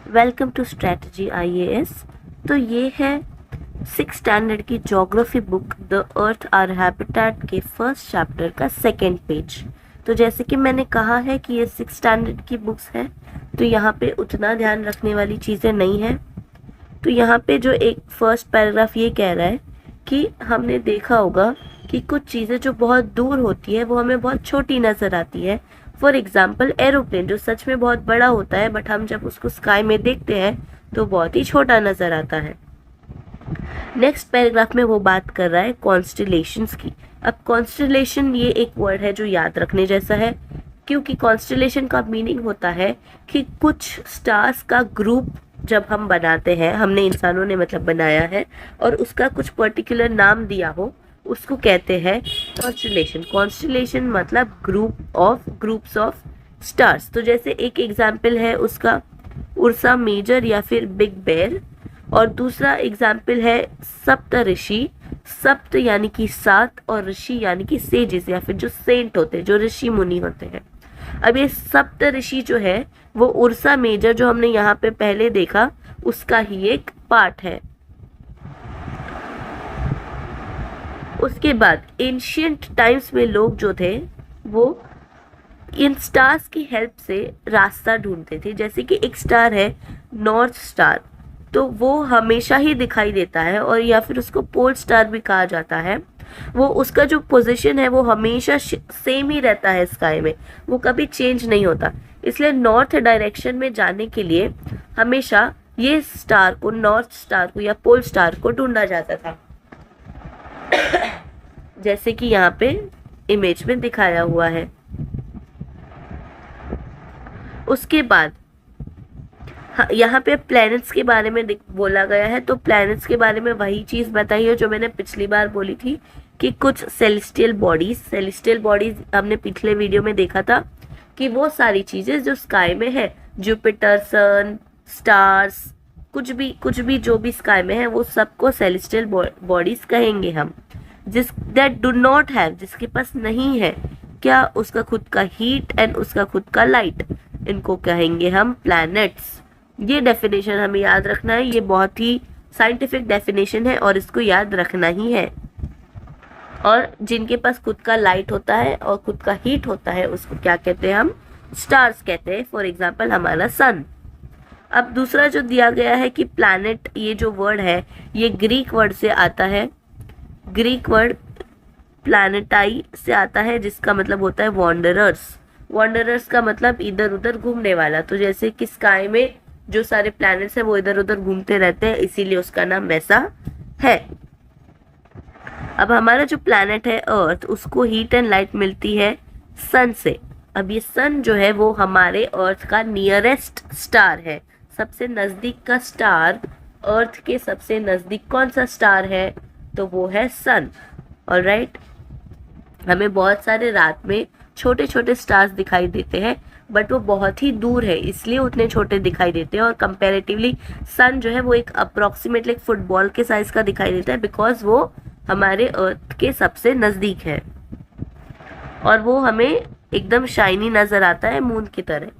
Welcome to strategy IAS। तो ये है 6 स्टैंडर्ड की geography book the earth our habitat के फर्स्ट चैप्टर का सेकेंड पेज। तो जैसे कि मैंने कहा है कि ये 6 स्टैंडर्ड की बुक्स है, तो यहाँ पे उतना ध्यान रखने वाली चीज़ें नहीं है। तो यहाँ पे जो एक फर्स्ट पैराग्राफ ये कह रहा है कि हमने देखा होगा कि कुछ चीज़ें जो बहुत दूर होती है वो हमें बहुत छोटी नज़र आती है। फॉर एग्जाम्पल एरोप्लेन, जो सच में बहुत बड़ा होता है बट हम जब उसको स्काई में देखते हैं तो बहुत ही छोटा नज़र आता है। नेक्स्ट पैराग्राफ में वो बात कर रहा है कॉन्स्टलेशंस की। अब कॉन्स्टलेशन ये एक वर्ड है जो याद रखने जैसा है, क्योंकि कॉन्स्टलेशन का मीनिंग होता है कि कुछ स्टार्स का ग्रुप जब हम बनाते हैं, हमने इंसानों ने मतलब बनाया है और उसका कुछ पर्टिकुलर नाम दिया हो, उसको कहते हैं कॉन्स्टलेशन। कॉन्स्टलेशन मतलब ग्रुप्स ऑफ स्टार्स। तो जैसे एक एग्जाम्पल है उसका उर्सा मेजर या फिर बिग बेर, और दूसरा एग्जाम्पल है सप्त ऋषि। सप्त यानी कि 7 और ऋषि यानी कि सेजेस या फिर जो सेंट होते हैं, जो ऋषि मुनि होते हैं। अब ये सप्त ऋषि जो है वो उर्सा मेजर जो हमने यहाँ पे पहले देखा उसका ही एक पार्ट है। उसके बाद एंशियंट टाइम्स में लोग जो थे वो इन स्टार्स की हेल्प से रास्ता ढूंढते थे। जैसे कि एक स्टार है नॉर्थ स्टार, तो वो हमेशा ही दिखाई देता है, और या फिर उसको पोल स्टार भी कहा जाता है। वो उसका जो पोजीशन है वो हमेशा सेम ही रहता है स्काई में, वो कभी चेंज नहीं होता। इसलिए नॉर्थ डायरेक्शन में जाने के लिए हमेशा ये स्टार को, नॉर्थ स्टार को या पोल स्टार को ढूंढा जाता था, जैसे कि यहाँ पे इमेज में दिखाया हुआ है। उसके बाद यहाँ पे प्लैनेट्स के बारे में बोला गया है। तो प्लैनेट्स के बारे में वही चीज़ बताई है जो मैंने पिछली बार बोली थी कि कुछ सेलेस्टियल बॉडीज हमने पिछले वीडियो में देखा था कि वो सारी चीज़ें जो स्काई में है, जुपिटर, सन, स्टार्स, कुछ भी जो भी स्काई में है वो सबको सेलेस्टियल बॉडीज कहेंगे हम। दैट डू नॉट हैव, जिसके पास नहीं है क्या, उसका खुद का हीट एंड उसका खुद का लाइट, इनको कहेंगे हम प्लैनेट्स। ये डेफिनेशन हमें याद रखना है, ये बहुत ही साइंटिफिक डेफिनेशन है और इसको याद रखना ही है। और जिनके पास खुद का लाइट होता है और खुद का हीट होता है उसको क्या कहते हैं, हम स्टार्स कहते हैं। फॉर एग्जाम्पल हमारा सन। अब दूसरा जो दिया गया है कि प्लैनेट, ये जो वर्ड है ये ग्रीक वर्ड से आता है। ग्रीक वर्ड प्लैनेटाई से आता है जिसका मतलब होता है वॉन्डरर्स। वॉन्डरर्स का मतलब इधर उधर घूमने वाला। तो जैसे कि स्काई में जो सारे प्लैनेट्स हैं वो इधर उधर घूमते रहते हैं, इसीलिए उसका नाम वैसा है। अब हमारा जो प्लैनेट है अर्थ, उसको हीट एंड लाइट मिलती है सन से। अब ये सन जो है वो हमारे अर्थ का नियरेस्ट स्टार है, सबसे नजदीक का स्टार। अर्थ के सबसे नजदीक कौन सा स्टार है, तो वो है सन। ऑलराइट, हमें बहुत सारे रात में छोटे छोटे स्टार्स दिखाई देते हैं बट वो बहुत ही दूर है, इसलिए उतने छोटे दिखाई देते हैं। और कंपैरेटिवली सन जो है वो एक अप्रोक्सीमेटली फुटबॉल के साइज का दिखाई देता है, बिकॉज वो हमारे अर्थ के सबसे नजदीक है और वो हमें एकदम शाइनी नजर आता है मून की तरह।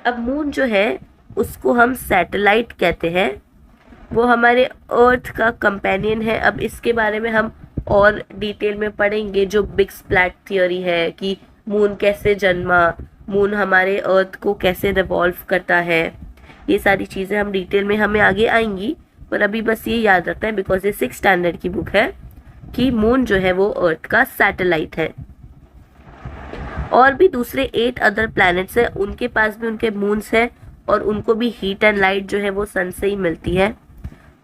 अब मून जो है उसको हम सैटेलाइट कहते हैं, वो हमारे अर्थ का कंपेनियन है। अब इसके बारे में हम और डिटेल में पढ़ेंगे, जो बिग स्प्लैट थियोरी है कि मून कैसे जन्मा, मून हमारे अर्थ को कैसे रिवॉल्व करता है, ये सारी चीज़ें हम डिटेल में हमें आगे आएंगी। पर अभी बस ये याद रखना है बिकॉज ये 6 स्टैंडर्ड की बुक है कि मून जो है वो अर्थ का सैटेलाइट है। और भी दूसरे 8 अदर प्लैनेट्स हैं, उनके पास भी उनके मून्स हैं और उनको भी हीट एंड लाइट जो है वो सन से ही मिलती है।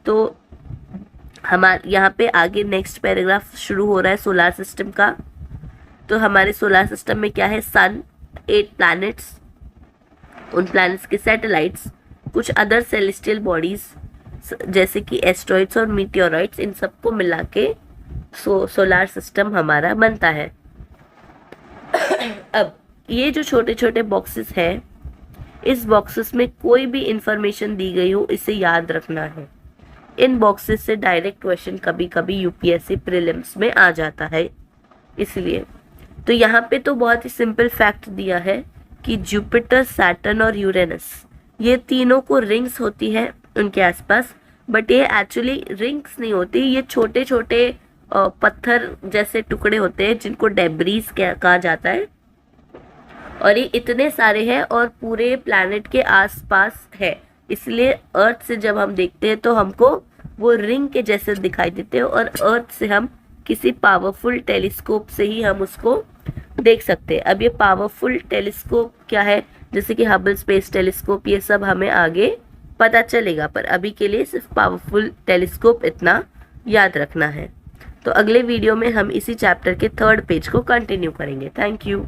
तो हमारे यहाँ पे आगे नेक्स्ट पैराग्राफ शुरू हो रहा है सोलार सिस्टम का। तो हमारे सोलार सिस्टम में क्या है, सन, 8 प्लैनेट्स, उन प्लैनेट्स के सैटेलाइट्स, कुछ अदर सेलेस्टियल बॉडीज जैसे कि एस्ट्रॉइड्स और मीटियोराइट्स, इन सबको मिला के सोलार सिस्टम हमारा बनता है। अब ये जो छोटे छोटे बॉक्सेस हैं, इस बॉक्सेस में कोई भी इंफॉर्मेशन दी गई हो इसे याद रखना है। इन बॉक्सेस से डायरेक्ट क्वेश्चन कभी कभी यूपीएससी प्रीलिम्स में आ जाता है, इसलिए। तो यहाँ पे तो बहुत ही सिंपल फैक्ट दिया है कि जुपिटर, सैटर्न और यूरेनस, ये तीनों को रिंग्स होती है उनके आसपास, बट ये एक्चुअली रिंग्स नहीं होती, ये छोटे छोटे पत्थर जैसे टुकड़े होते हैं जिनको डेब्रीज कहा जाता है। और ये इतने सारे हैं और पूरे प्लैनेट के आसपास है, इसलिए अर्थ से जब हम देखते हैं तो हमको वो रिंग के जैसे दिखाई देते हैं, और अर्थ से हम किसी पावरफुल टेलीस्कोप से ही हम उसको देख सकते हैं। अब ये पावरफुल टेलीस्कोप क्या है, जैसे कि हबल स्पेस टेलीस्कोप, ये सब हमें आगे पता चलेगा, पर अभी के लिए सिर्फ पावरफुल टेलीस्कोप इतना याद रखना है। तो अगले वीडियो में हम इसी चैप्टर के 3rd पेज को कंटिन्यू करेंगे। Thank you.